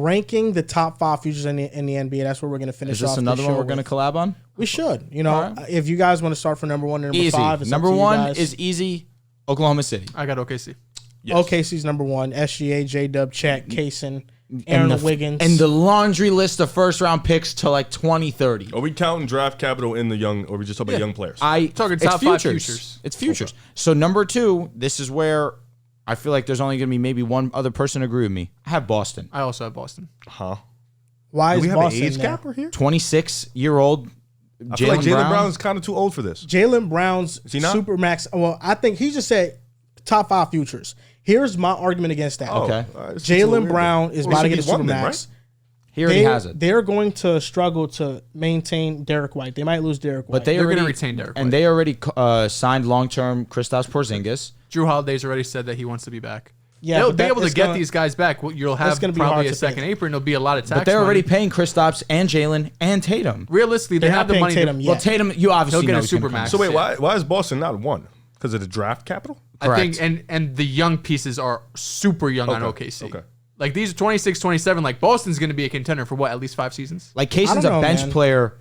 ranking the top 5 futures in the NBA. That's where we're going to finish. Is this off another one we're going to collab on? We should. You know, if you guys want to start from number 1 and number 5, it's number 1 is easy. Oklahoma City. I got OKC. Yes. OKC's number 1. SGA, J-Dub, Chet, Kaysen, Aaron Wiggins. And the laundry list of first-round picks to like 2030. Are we counting draft capital in the young, or are we just talking about young players? Talking top 5 futures. It's futures. Okay. So number 2, this is where I feel like there's only going to be maybe one other person agree with me. I have Boston. I also have Boston. Huh? Why is we have Boston an age gap here? 26-year-old I feel like Jaylen Brown's kind of too old for this. Jaylen Brown's supermax. Well, I think he just said top 5 futures. Here's my argument against that. Okay. Jaylen Brown is about to get a supermax. Right? He already has it. They're going to struggle to maintain Derek White. They might lose Derek White. But they're going to retain Derek White. And they already signed long-term Kristaps Porzingis. Jrue Holiday's already said that he wants to be back. Yeah, they'll be able to get these guys back. You'll have probably a second apron. There'll be a lot of tax. But they're already paying Kristaps and Jaylen and Tatum. Realistically, they have the money. Tatum, well, Tatum, you obviously he'll know get a supermax. So wait, why is Boston not 1? Because of the draft capital? Correct. I think, and the young pieces are super young on OKC. Okay. Like these are 26, 27. Like Boston's going to be a contender for what, at least 5 seasons? Like Kaysen's a bench player,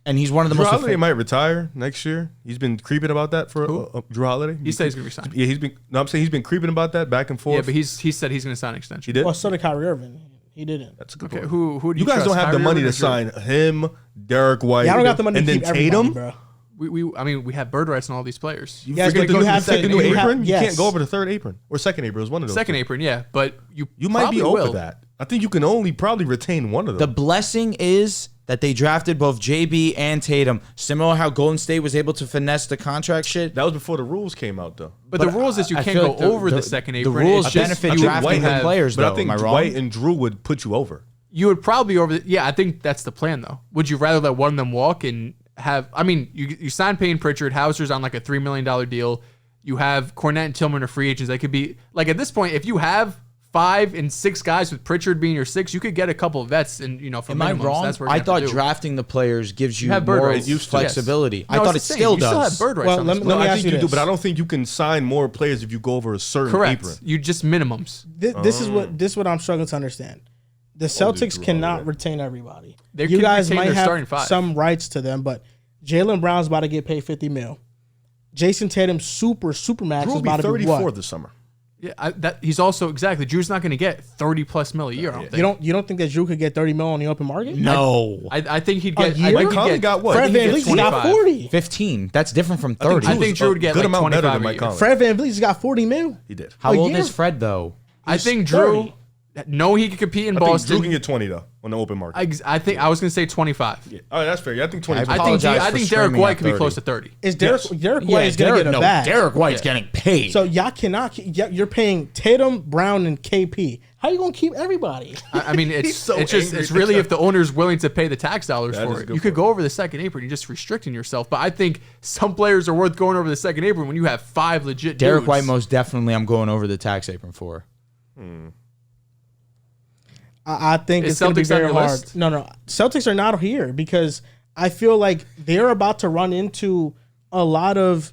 and he's one of the most. Jrue Holiday might retire next year. He's been creeping about that for Jrue Holiday. He said he's going to resign. Yeah, he's been. No, I'm saying he's been creeping about that back and forth. Yeah, but he said he's going to sign an extension. He did. Well, so did Kyrie Irving. He didn't. That's a good okay. point. Who do you guys trust? don't have the Kyrie money Irving to sign him, Derek White. Yeah, I don't got the money and to then keep Tatum, bro. I mean, we have bird rights on all these players. You have to go to the second apron. You can't go over the third apron or second apron. It was one of those. Second apron, yeah, but you might be over will. that. I think you can only probably retain one of them. The blessing is that they drafted both JB and Tatum. Similar how Golden State was able to finesse the contract shit. That was before the rules came out, though. But the rules is you can't go over the second apron. The rules benefit drafting the players, though. But I think White and Jrue would put you over. You would probably over. Yeah, I think that's the plan, though. Would you rather let one of them walk and have? I mean, you sign Payne Pritchard, Hauser's on like a $3 million deal. You have Cornette and Tillman are free agents. They could be like at this point, if you have 5 and 6 guys with Pritchard being your 6, you could get a couple of vets and for Am I minimums. wrong? That's what I thought drafting the players gives you more flexibility. I thought it still does. You still have bird rights. Well, let me I ask think you do, but I don't think you can sign more players if you go over a certain apron. You just minimums. This is what I'm struggling to understand. The Celtics cannot retain everybody. You guys might have some rights to them, but Jaylen Brown's about to get paid $50 million. Jason Tatum's supermax is about to be 34 this summer. Yeah, he's also exactly. Drew's not going to get $30+ million a year. I don't think. You don't think that Drew could get $30 million on the open market? No, I think he'd get. Mike Conley got what? Fred VanVleet's got 40, 15. That's different from 30. I think Drew would get good like amount better 25 than Mike Conley. Fred VanVleet's got $40 million. He did. How old is Fred though? I think Drew. No, he could compete in I Boston. think Drew can get 20 though on the open market. I think I was going to say 25. Yeah. All right, that's fair. Yeah, I think 20. I think Derek White could be close to 30. Is Derek White is going to get a bag? Derek White's getting paid. So y'all cannot. You're paying Tatum, Brown, and KP. How are you going to keep everybody? I mean, it's really if the owner's willing to pay the tax dollars for it. You could go over the second apron. You're just restricting yourself. But I think some players are worth going over the second apron when you have 5 legit dudes. Derek White, most definitely, I'm going over the tax apron for. I think it's going to be very hard. No. Celtics are not here because I feel like they're about to run into a lot of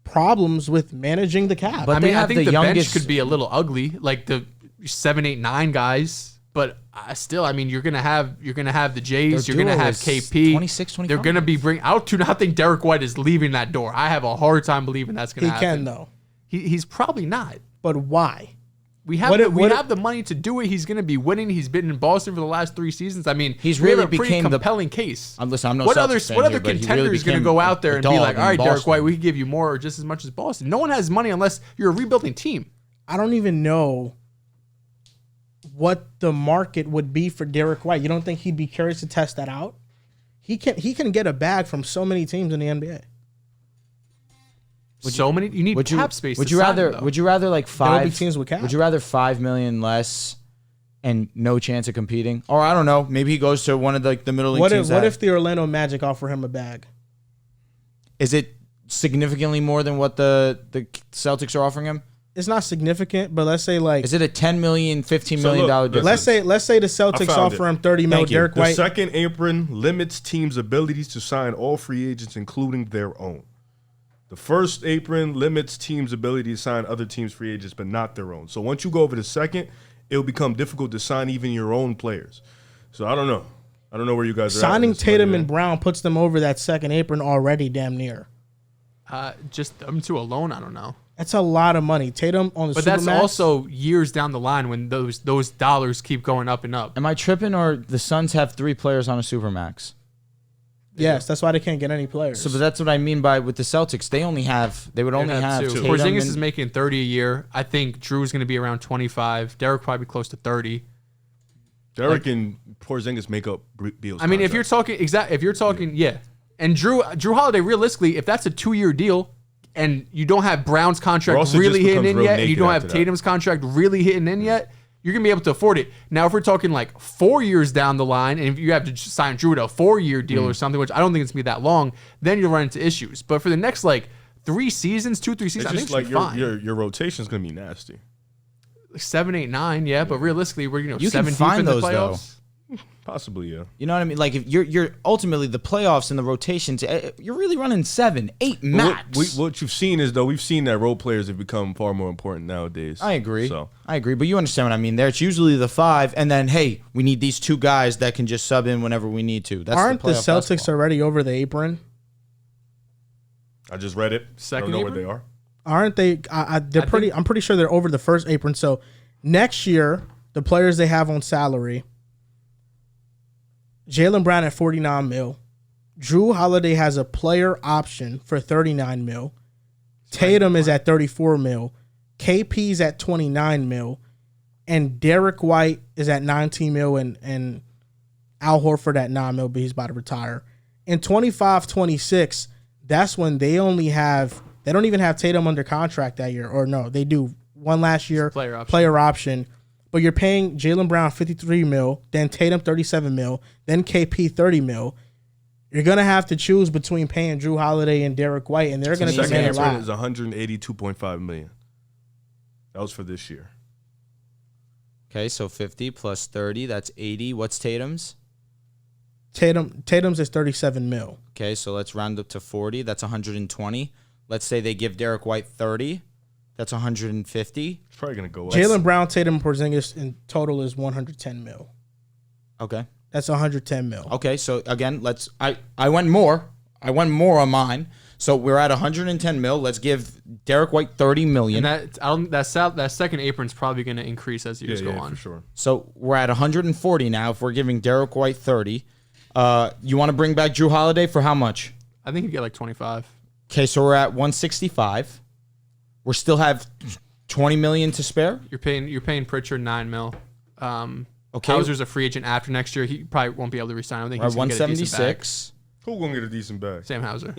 problems with managing the cap. But I think the bench could be a little ugly, like the 7, 8, 9 guys. But still, I mean, you're gonna have the Jays, you're gonna have KP. 26, 25. They're gonna be bring out to not think Derek White is leaving that door. I have a hard time believing that's gonna happen. He can though. He's probably not. But why? We have the money to do it. He's going to be winning. He's been in Boston for the last 3 seasons. I mean, he's really became a pretty compelling case. Listen, I'm no what Celtics other fan contender is going to go out there and be like, all right, Derek White, we can give you more or just as much as Boston. No one has money unless you're a rebuilding team. I don't even know what the market would be for Derek White. You don't think he'd be curious to test that out? He can get a bag from so many teams in the NBA. You need cap space. Would you rather like 5 teams with cap? Would you rather $5 million less and no chance of competing? Or I don't know, maybe he goes to one of the middle league teams. What if the Orlando Magic offer him a bag? Is it significantly more than what the Celtics are offering him? It's not significant, but let's say is it a $10 million, $15 million difference? Let's say the Celtics offer him $30 million. Derek White. The second apron limits teams' abilities to sign all free agents, including their own. The first apron limits teams' ability to sign other teams' free agents, but not their own. So once you go over the second, it'll become difficult to sign even your own players. So I don't know. I don't know where you guys are. Signing Tatum and Brown puts them over that second apron already damn near. Just them two alone, I don't know. That's a lot of money. Tatum on the But Supermax. that's also years down the line when those dollars keep going up and up. Am I tripping, or the Suns have 3 players on a Supermax? Yes, that's why they can't get any players. So, but that's what I mean by with the Celtics. They would only have two. Tatum Porzingis is making 30 a year. I think Drew's going to be around 25. Derek probably close to 30. Derek and Porzingis make up Beal's. I mean, if you're talking yeah. And Drew Holiday, realistically, if that's a 2-year deal and you don't have Brown's contract really hitting in yet, and you don't have Tatum's contract really hitting in yet, you're going to be able to afford it. Now, if we're talking like 4 years down the line, and if you have to sign Drew to a 4-year deal or something, which I don't think it's going to be that long, then you'll run into issues. But for the next like 3 seasons, 2-3 seasons, I think it's like your rotation is going to be nasty. Like 7, 8, 9, yeah. But realistically, we're you 7 can deep find in the those playoffs. Though. Possibly, yeah. You know what I mean? Like if you're ultimately the playoffs and the rotations, you're really running 7, 8 max. What you've seen is though we've seen that role players have become far more important nowadays. I agree. But you understand what I mean. There, it's usually the 5, and then hey, we need these 2 guys that can just sub in whenever we need to. Aren't the Celtics already over the apron? I just read it. Second I don't know apron? where they are. Aren't they? I'm pretty sure they're over the first apron. So next year, the players they have on salary. Jaylen Brown at $49 million. Drew Holiday has a player option for $39 million. Tatum is at $34 million. KP's at $29 million. And Derek White is at $19 million and Al Horford at $9 million, but he's about to retire. In 25-26, that's when they don't even have Tatum under contract that year. Or no, they do one last year player option. But you're paying Jaylen Brown $53 million, then Tatum $37 million, then KP $30 million. You're gonna have to choose between paying Drew Holiday and Derek White, and they're gonna demand a lot. Is $182.5 million. That was for this year. Okay, so 50 plus 30, that's 80. What's Tatum's? Tatum's is $37 million. Okay, so let's round up to 40. That's 120. Let's say they give Derek White 30. That's 150. It's probably gonna go up. Jaylen Brown, Tatum, and Porzingis in total is $110 million. Okay. That's $110 million. Okay, so again, I went more. I went more on mine. So we're at $110 million. Let's give Derek White $30 million. And that second apron's probably going to increase as years go on. For sure. So we're at 140 now. If we're giving Derek White 30, you want to bring back Drew Holiday for how much? I think you get like 25. Okay, so we're at 165. We still have $20 million to spare. You're paying Pritchard $9 million. Okay, Hauser's a free agent after next year. He probably won't be able to resign. I think he's going to get a decent bag. 176. Who's gonna get a decent bag? Sam Hauser.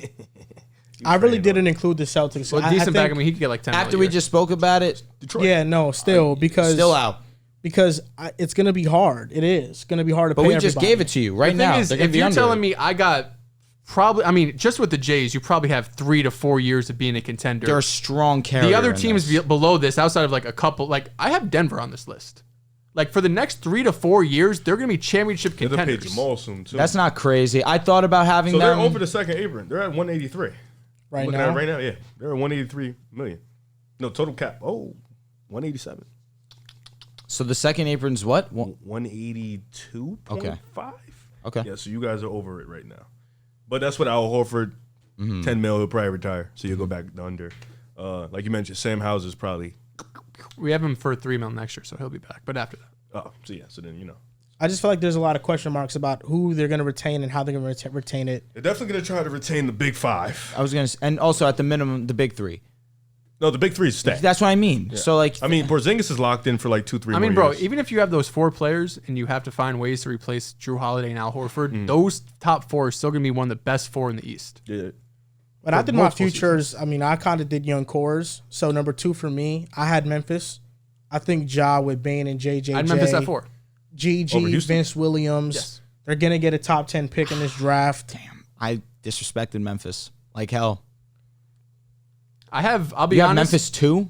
I really didn't include the Celtics. Well, decent bag. I mean, he could get like 10. After we just spoke about it, Detroit. Yeah, no, because still out. Because it's going to be hard. It is going to be hard to pay. But we just gave it to you right now. If you're telling me I got probably, I mean, just with the Jays, you probably have 3 to 4 years of being a contender. They're a strong carrier. The other teams below this, outside of like a couple, like I have Denver on this list. Like for the next 3 to 4 years, they're going to be championship contenders. They'll pay Jamal soon too. That's not crazy. I thought about having them. So they're over the second apron. They're at 183 right now. Right now, yeah, they're at 183 million. No total cap. 187. So the second apron's what? 182.5. Okay. Yeah, so you guys are over it right now. But that's what Al Horford, 10 mil, he'll probably retire. So you'll go back under. Like you mentioned, Sam Hauser's probably. We have him for $3 million next year, so he'll be back. But after that. Oh, so yeah, so then you know. I just feel like there's a lot of question marks about who they're going to retain and how they're going to retain it. They're definitely going to try to retain the big 5. I was going to, and also at the minimum, the big 3. No, the big 3 is stay. That's what I mean. Yeah. So like, I mean, Porzingis is locked in for like 2-3 I mean, more bro, years. even if you have those 4 players and you have to find ways to replace Drew Holiday and Al Horford, those top 4 are still going to be one of the best 4 in the East. Yeah. But I did my futures. I mean, I kind of did young cores. So number 2 for me, I had Memphis. I think Ja with Bane and JJJ. I had Memphis at 4. GG, Vince Williams. Yes. They're going to get a top 10 pick in this draft. damn, I disrespected Memphis like hell. I'll be You have honest. Memphis 2?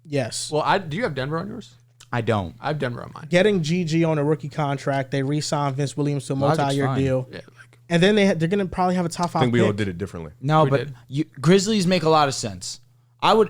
Yes. Well, do you have Denver on yours? I don't. I have Denver on mine. Getting GG on a rookie contract. They re-signed Vince Williams to a multi-year fine. deal. Yeah, And then they're going to probably have a top 5 I think pick. we all did it differently. No, We but did. Grizzlies make a lot of sense.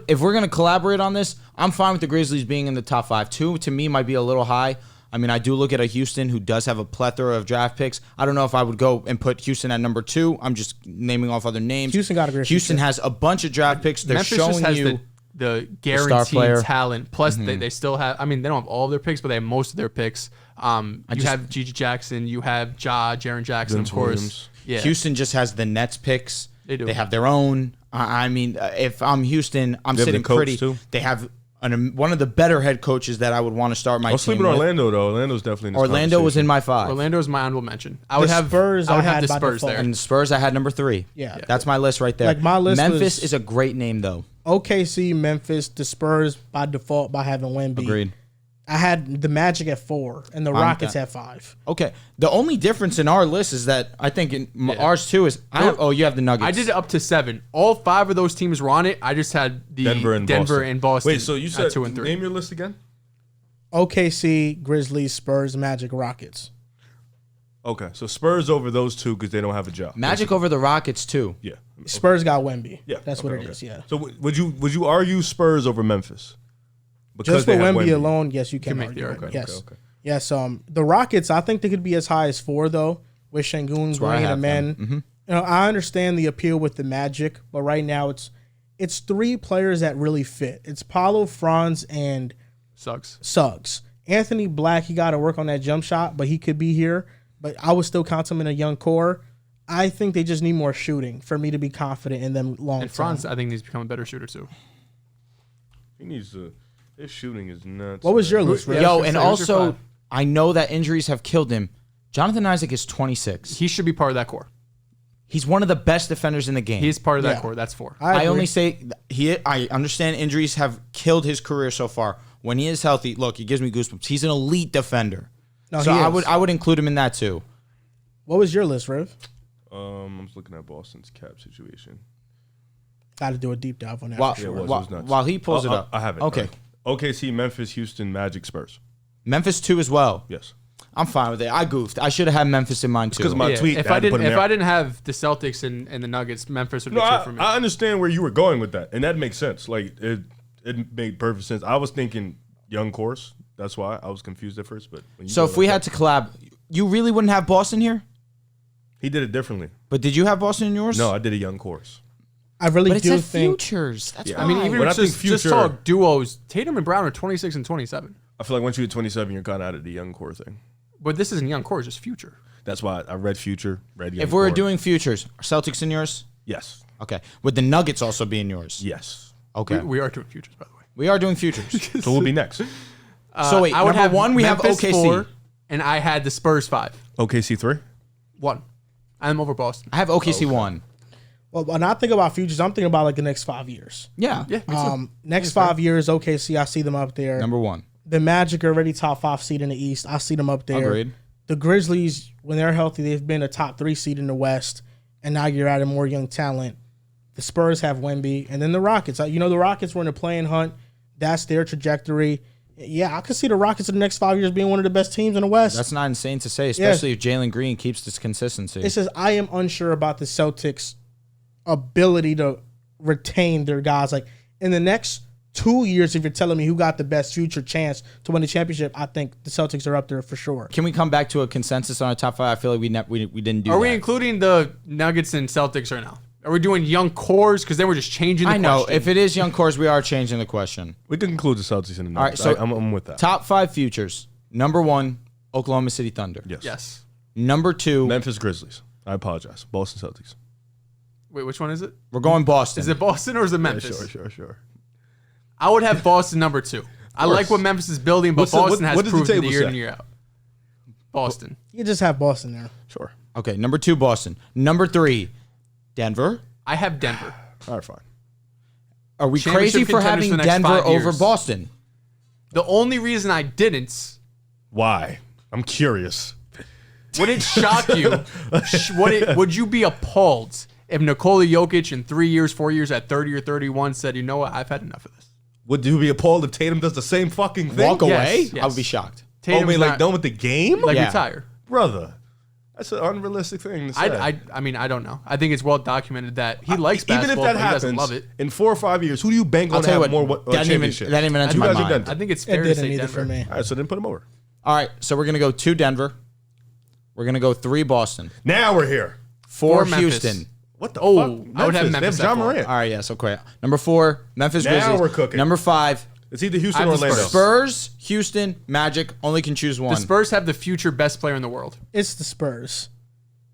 if we're gonna collaborate on this, I'm fine with the Grizzlies being in the top 5. 2 to me might be a little high. I mean, I do look at a Houston who does have a plethora of draft picks. I don't know if I would go and put Houston at number 2. I'm just naming off other names. Houston got a great Houston future. has a bunch of draft picks. They're Memphis showing just has you the star guaranteed player. talent. Plus, they still have. I mean, they don't have all of their picks, but they have most of their picks. You have Gigi Jackson, you have Jaren Jackson, Vince of course. Williams. Yeah, Houston just has the Nets picks. They do. They have their own. I mean, if I'm Houston, I'm They have the sitting coach, pretty. too. They have one of the better head coaches that I would want to start my Don't team sleep in with. Orlando though. Orlando's definitely in this Orlando was in conversation. my 5. Orlando is my honorable mention. I The would have Spurs I would I have had the by Spurs default. there. And the Spurs, I had number 3. Yeah. That's my list right there. Like, my list Memphis was- is a great name though. OKC, Memphis, the Spurs by default by having Wemby. Agreed. I had the Magic at 4 and the Rockets at 5. Okay. The only difference in our list is that I think in ours too is you have the Nuggets. I did it up to 7. All 5 of those teams were on it. I just had the Denver and Boston. Wait, so you at said 2 and 3. name your list again? OKC, Grizzlies, Spurs, Magic, Rockets. Okay, so Spurs over those 2 because they don't have a job. Magic over the Rockets too. Yeah. Spurs got Wemby. Yeah, That's okay, what it okay. is. Yeah. So would you argue Spurs over Memphis? Just for they have Wemby alone, yes, you can make argue the it. argument. Yes. Okay. Yes. The Rockets, I think they could be as high as 4 though, with Şengün where I bringing have them in. them. You know, I understand the appeal with the Magic, but right now it's 3 players that really fit. It's Paulo, Franz, and Suggs. Anthony Black, he got to work on that jump shot, but he could be here. But I would still count him in a young core. I think they just need more shooting for me to be confident in them long And term. Franz, I think, needs to become a better shooter too. He needs to. His shooting is nuts. What was your list, Ray? Yo, Who's and your also 5? I know that injuries have killed him. Jonathan Isaac is 26. He should be part of that core. He's one of the best defenders in the game. He's part of that Yeah. core. That's 4. I agree. only say I understand injuries have killed his career so far. When he is healthy, look, he gives me goosebumps. He's an elite defender. No, So he I is. would include him in that too. What was your list, Riv? I'm just looking at Boston's cap situation. Got to do a deep dive on that. While, for sure. it was while, nuts. while he pulls it up. I have it. Okay. OKC, Memphis, Houston, Magic, Spurs. Memphis 2 as well. Yes. I'm fine with it. I goofed. I should have had Memphis in mind too. 'cause my tweet, If I I had to put didn't, him if there. I didn't have the Celtics and the Nuggets, Memphis would be No, 2 for me. I understand where you were going with that, and that makes sense. Like it made perfect sense. I was thinking young course. That's why I was confused at first. But when you So go if we like had to collab, you really wouldn't have Boston here? he did it differently. But did you have Boston in yours? No, I did a young course. I really But it do said think futures. That's Yeah. why. I mean, even When I if think just future- talk duos, Tatum and Brown are 26 and 27. I feel like once you hit 27, you're kind of out of the young core thing. But this isn't young core, it's just future. That's why I read future, read young if we were core. doing futures, are Celtics in yours? yes, Okay. Would the Nuggets also be in yours? yes. Okay. We are doing futures, by the way. We are doing futures. So we'll be next. So wait, I would number have 1, we Memphis have OKC. 4, and I had the Spurs 5. OKC 3. 1. I'm over Boston. I have OKC 1. well, when I think about futures, I'm thinking about like the next 5 years. Yeah. Yeah, me too. Next 5 years, OKC, I see them up there. Number 1. The Magic are already top 5 seed in the East. I see them up there. Agreed. The Grizzlies, when they're healthy, they've been a top 3 seed in the West, and now you're adding more young talent. The Spurs have Wemby, and then the Rockets. You know, the Rockets were in a playing hunt. That's their trajectory. Yeah, I could see the Rockets in the next 5 years being one of the best teams in the West. That's not insane to say, especially if Jalen Green keeps this consistency. It says I am unsure about the Celtics' ability to retain their guys. Like in the next 2 years, if you're telling me who got the best future chance to win the championship, I think the Celtics are up there for sure. Can we come back to a consensus on a top 5? I feel like we didn't do Are that. we including the Nuggets and Celtics right now? Are we doing young cores? Because then we're just changing the I know. question. If it is young cores, we are changing the question. We can include the Celtics in the All right, Nuggets. so I'm with that. Top 5 futures. Number 1, Oklahoma City Thunder. Yes. Number 2, Memphis Grizzlies. I apologize. Boston Celtics. Wait, which one is it? we're going Boston. Is it Boston or is it Yeah, Memphis? sure. I would have Boston number 2. I like what Memphis is building, but What's the- Boston what has does the proven table year in say? and year out. Boston. You just have Boston there. Sure. Okay, number 2, Boston. Number 3, Denver. I have Denver. All right, fine. Are we Championship crazy for contenders having for the next Denver 5 over years. Boston? The only reason I didn't, Why? I'm curious. would it shock you? Would you be appalled if Nikola Jokic in 3 years, 4 years at 30 or 31 said, you know what, I've had enough of this. Would you be appalled if Tatum does the same fucking thing? Walk away? yes. I would be shocked. Oh, I mean, like not- done with the game? Like Yeah. retire. Brother. That's an unrealistic thing to say. I mean, I don't know. I think it's well documented that he likes Even if basketball, that but he doesn't happens, love it. in 4 or 5 years, who do you bank on I'll to tell you have what, more that didn't championships? even enter You my guys are mind. Denver. I think it's It fair to didn't say either Denver. for me. All right, so then put them over. All right, so we're gonna go 2 Denver. We're gonna go 3 Boston. Now we're here. 4 Memphis. Houston. What the Oh, fuck? I would have They Memphis have John at four. Morant. All right, yes, okay. Number 4, Memphis Now Grizzlies. we're cooking. Number 5, It's either Houston I or have the Orlando. Spurs, Houston, Magic. Only can choose one. The Spurs have the future best player in the world. It's the Spurs.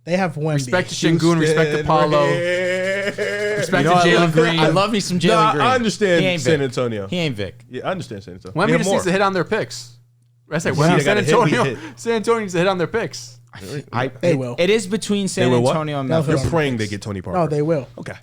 They have Wemby. Respect to Şengün, respect to Paulo, respect to Jalen Green. I love me some Jalen Nah, Green. I understand He ain't San Vic. Antonio. He ain't Vic. Yeah, I understand San Antonio. Wemby They have just more. needs to hit on their picks. I say, Yeah, they San gotta hit, we Antonio. hit. San Antonio needs to hit on their picks. They will. It is between San will what? Antonio and They'll Memphis. hit You're on praying they get Tony Parker. No, they will. Okay.